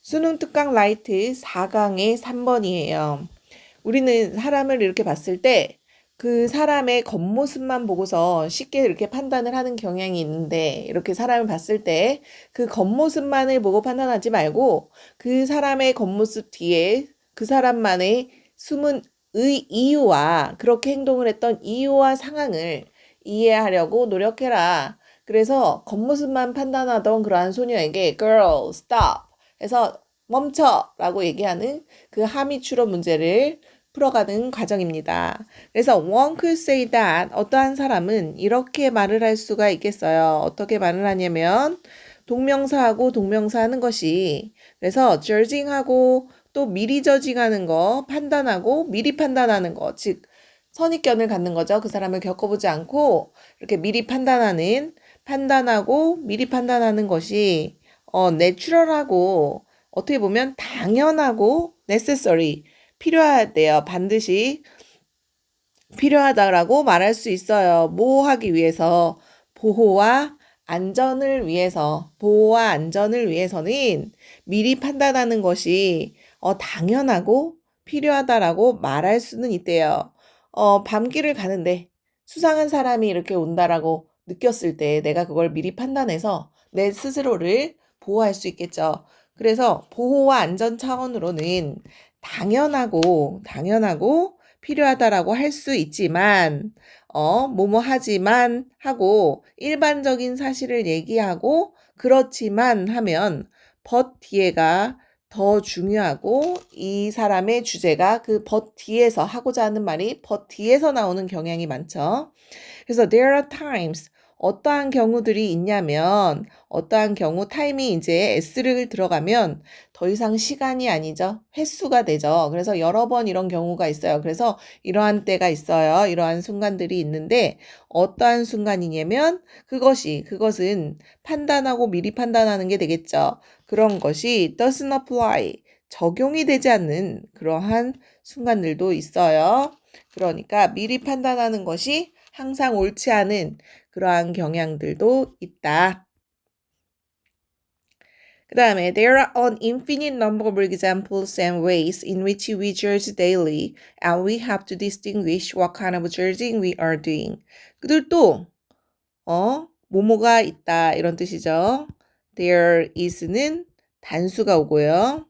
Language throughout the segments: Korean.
수능 특강 라이트 4강의 3번이에요. 우리는 사람을 이렇게 봤을 때 그 사람의 겉모습만 보고서 쉽게 이렇게 판단을 하는 경향이 있는데, 이렇게 사람을 봤을 때 그 겉모습만을 보고 판단하지 말고 그 사람의 겉모습 뒤에 그 사람만의 숨은 이유와 그렇게 행동을 했던 이유와 상황을 이해하려고 노력해라. 그래서 겉모습만 판단하던 그러한 소녀에게 girl, stop 해서 멈춰라고 얘기하는 그 함의 추론 문제를 풀어가는 과정입니다. 그래서 one could say that 어떠한 사람은 이렇게 말을 할 수가 있겠어요. 어떻게 말을 하냐면 동명사하고 동명사 하는 것이, 그래서 judging하고 또 미리 저징하는 거, 판단하고 미리 판단하는 거, 즉 선입견을 갖는 거죠. 그 사람을 겪어보지 않고 이렇게 미리 판단하고 미리 판단하는 것이 내추럴하고 어떻게 보면 당연하고 necessary 필요하대요. 반드시 필요하다라고 말할 수 있어요. 뭐 하기 위해서? 보호와 안전을 위해서는 미리 판단하는 것이 당연하고 필요하다라고 말할 수는 있대요. 밤길을 가는데 수상한 사람이 이렇게 온다라고 느꼈을 때 내가 그걸 미리 판단해서 내 스스로를 보호할 수 있겠죠. 그래서 보호와 안전 차원으로는 당연하고 필요하다라고 할 수 있지만, 뭐뭐 하지만 하고 일반적인 사실을 얘기하고 그렇지만 하면 but 뒤에가 더 중요하고, 이 사람의 주제가 그 but 뒤에서 하고자 하는 말이 but 뒤에서 나오는 경향이 많죠. 그래서 there are times, 어떠한 경우들이 있냐면, 어떠한 경우 타임이 이제 s를 들어가면 더 이상 시간이 아니죠. 횟수가 되죠. 그래서 여러 번 이런 경우가 있어요. 그래서 이러한 때가 있어요. 이러한 순간들이 있는데 어떠한 순간이냐면 그것은 판단하고 미리 판단하는 게 되겠죠. 그런 것이 doesn't apply, 적용이 되지 않는 그러한 순간들도 있어요. 그러니까 미리 판단하는 것이 항상 옳지 않은 그러한 경향들도 있다. 그 다음에 there are an infinite number of examples and ways in which we judge daily, and we have to distinguish what kind of judging we are doing. 그들 또 뭐뭐가 있다 이런 뜻이죠. there is는 단수가 오고요.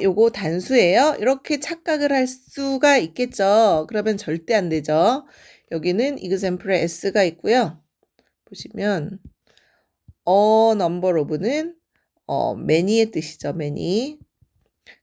요거 단수예요? 이렇게 착각을 할 수가 있겠죠. 그러면 절대 안 되죠. 여기는 example에 s가 있고요. 보시면 number of는 many의 뜻이죠. many.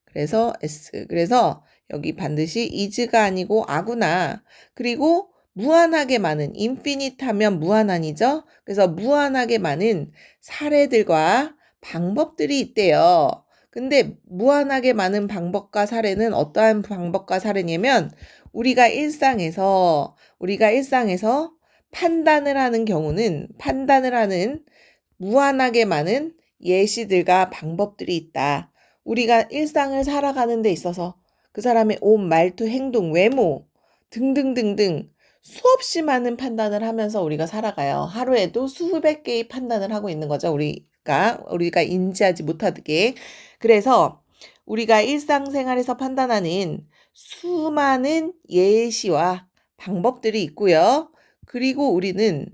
그래서 s. 그래서 여기 반드시 is가 아니고 a구나. 그리고 무한하게 많은, infinite 하면 무한한이죠. 그래서 무한하게 많은 사례들과 방법들이 있대요. 근데 무한하게 많은 방법과 사례는 어떠한 방법과 사례냐면 우리가 일상에서 판단을 하는 경우는 판단을 하는 무한하게 많은 예시들과 방법들이 있다. 우리가 일상을 살아가는 데 있어서 그 사람의 옷, 말투, 행동, 외모 등등등등 수없이 많은 판단을 하면서 우리가 살아가요. 하루에도 수백 개의 판단을 하고 있는 거죠. 우리가 인지하지 못하게. 그래서 우리가 일상생활에서 판단하는 수많은 예시와 방법들이 있고요. 그리고 우리는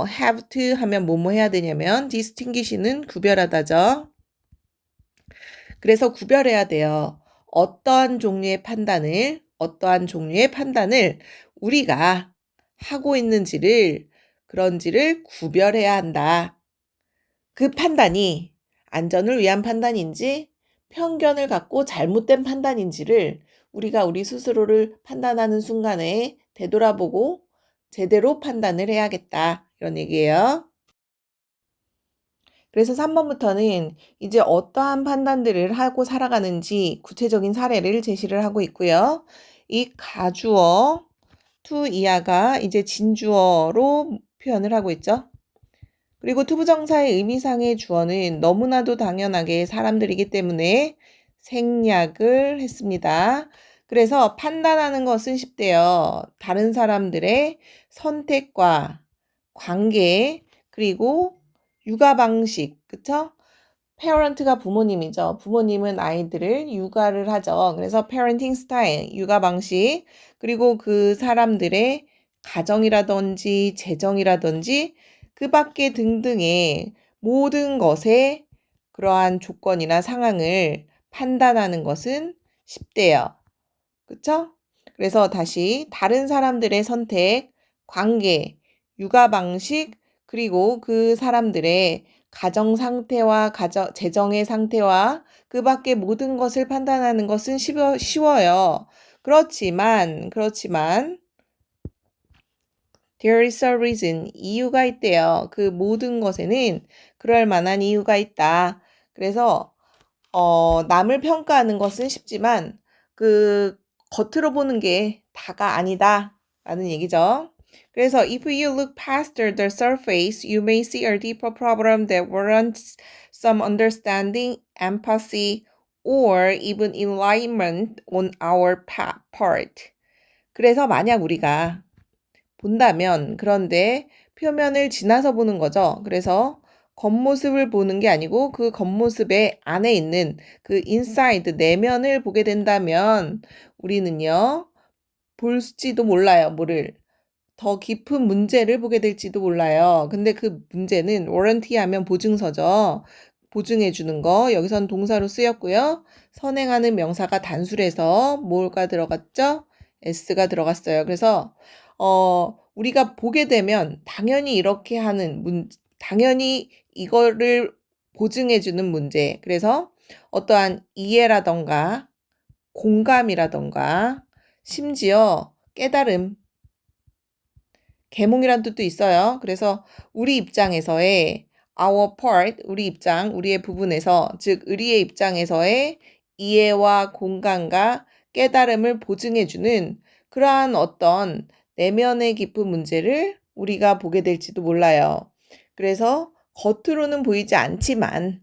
have to 하면 뭐뭐 해야 되냐면 distinguish는 구별하다죠. 그래서 구별해야 돼요. 어떠한 종류의 판단을 우리가 하고 있는지를, 그런지를 구별해야 한다. 그 판단이 안전을 위한 판단인지 편견을 갖고 잘못된 판단인지를 우리가 우리 스스로를 판단하는 순간에 되돌아보고 제대로 판단을 해야겠다. 이런 얘기예요. 그래서 3번부터는 이제 어떠한 판단들을 하고 살아가는지 구체적인 사례를 제시를 하고 있고요. 이 가주어 to 이하가 이제 진주어로 표현을 하고 있죠. 그리고 투부정사의 의미상의 주어는 너무나도 당연하게 사람들이기 때문에 생략을 했습니다. 그래서 판단하는 것은 쉽대요. 다른 사람들의 선택과 관계, 그리고 육아 방식, 그쵸? parent가 부모님이죠. 부모님은 아이들을 육아를 하죠. 그래서 parenting style, 육아 방식, 그리고 그 사람들의 가정이라든지 재정이라든지 그 밖에 등등의 모든 것의 그러한 조건이나 상황을 판단하는 것은 쉽대요. 그쵸? 그래서 다시 다른 사람들의 선택, 관계, 육아 방식, 그리고 그 사람들의 가정 상태와 재정의 상태와 그 밖의 모든 것을 판단하는 것은 쉬워요. 그렇지만, there is a reason. 이유가 있대요. 그 모든 것에는 그럴 만한 이유가 있다. 그래서 남을 평가하는 것은 쉽지만 그 겉으로 보는 게 다가 아니다 라는 얘기죠. 그래서 if you look past the surface, you may see a deeper problem that warrants some understanding, empathy, or even enlightenment on our part. 그래서 만약 우리가 본다면 그런데 표면을 지나서 보는 거죠. 그래서 겉모습을 보는 게 아니고 그 겉모습의 안에 있는 그 inside 내면을 보게 된다면 우리는요 볼지도 몰라요. 뭐를 더 깊은 문제를 보게 될지도 몰라요. 근데 그 문제는 warranty 하면 보증서죠. 보증해 주는 거 여기선 동사로 쓰였고요. 선행하는 명사가 단수래서 뭐가 들어갔죠? s가 들어갔어요. 그래서 우리가 보게 되면 당연히 이렇게 하는 당연히 이거를 보증해 주는 문제. 그래서 어떠한 이해라던가 공감이라던가 심지어 깨달음, 계몽이란 뜻도 있어요. 그래서 우리 입장에서의 our part, 우리 입장, 우리의 부분에서, 즉 의리의 입장에서의 이해와 공감과 깨달음을 보증해주는 그러한 어떤 내면의 깊은 문제를 우리가 보게 될지도 몰라요. 그래서 겉으로는 보이지 않지만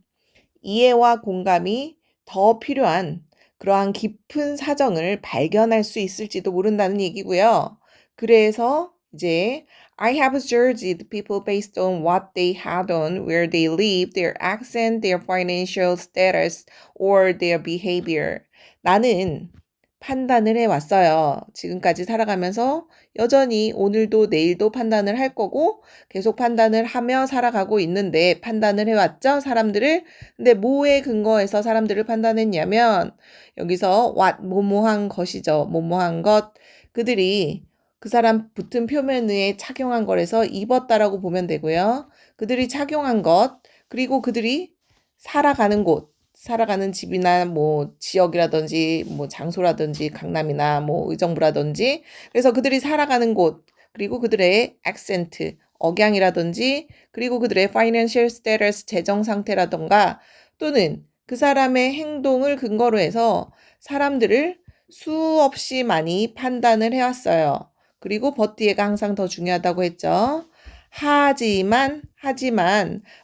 이해와 공감이 더 필요한 그러한 깊은 사정을 발견할 수 있을지도 모른다는 얘기고요. 그래서 이제 I have judged people based on what they had done, where they live, their accent, their financial status, or their behavior. 나는 판단을 해왔어요. 지금까지 살아가면서 여전히 오늘도 내일도 판단을 할 거고 계속 판단을 하며 살아가고 있는데 판단을 해왔죠, 사람들을. 근데 뭐에 근거해서 사람들을 판단했냐면 여기서 what, 뭐뭐한 것이죠. 뭐뭐한 것. 그들이 그 사람 붙은 표면 위에 착용한 거라서 입었다라고 보면 되고요. 그들이 착용한 것, 그리고 그들이 살아가는 곳, 살아가는 집이나 뭐 지역이라든지 뭐 장소라든지 강남이나 뭐 의정부라든지 그래서 그들이 살아가는 곳, 그리고 그들의 액센트, 억양이라든지 그리고 그들의 financial status, 재정 상태라던가 또는 그 사람의 행동을 근거로 해서 사람들을 수없이 많이 판단을 해왔어요. 그리고 버티에가 항상 더 중요하다고 했죠. 하지만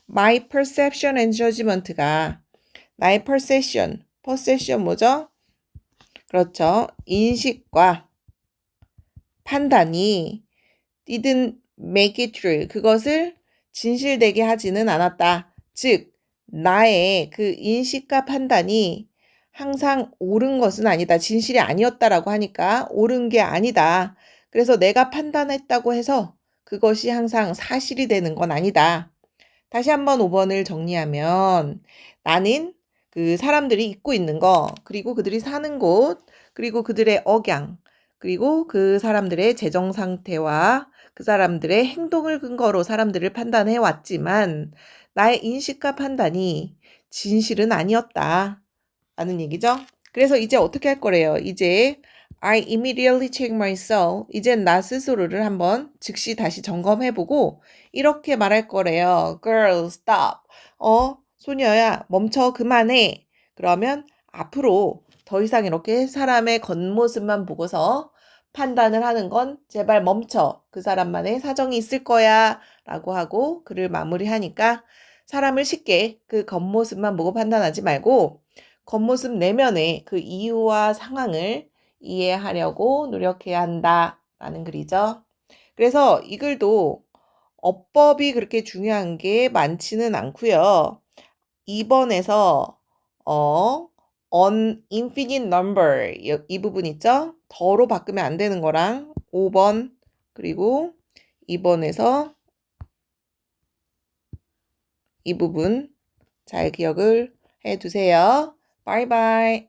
my perception and judgment가 나의 perception 뭐죠? 그렇죠. 인식과 판단이 didn't make it true. 그것을 진실되게 하지는 않았다. 즉, 나의 그 인식과 판단이 항상 옳은 것은 아니다. 진실이 아니었다라고 하니까 옳은 게 아니다. 그래서 내가 판단했다고 해서 그것이 항상 사실이 되는 건 아니다. 다시 한번 5번을 정리하면 나는 그 사람들이 입고 있는 거, 그리고 그들이 사는 곳, 그리고 그들의 억양, 그리고 그 사람들의 재정 상태와 그 사람들의 행동을 근거로 사람들을 판단해 왔지만 나의 인식과 판단이 진실은 아니었다. 라는 얘기죠. 그래서 이제 어떻게 할 거래요? 이제 I immediately check myself. 이젠 나 스스로를 한번 즉시 다시 점검해보고 이렇게 말할 거래요. Girl, stop. 소녀야, 멈춰, 그만해. 그러면 앞으로 더 이상 이렇게 사람의 겉모습만 보고서 판단을 하는 건 제발 멈춰. 그 사람만의 사정이 있을 거야. 라고 하고 글을 마무리하니까 사람을 쉽게 그 겉모습만 보고 판단하지 말고 겉모습 내면의 그 이유와 상황을 이해하려고 노력해야 한다라는 글이죠. 그래서 이 글도 어법이 그렇게 중요한 게 많지는 않고요. 2번에서 on infinite number 이 부분 있죠? 더로 바꾸면 안 되는 거랑 5번 그리고 2번에서 이 부분 잘 기억을 해 두세요. 바이바이.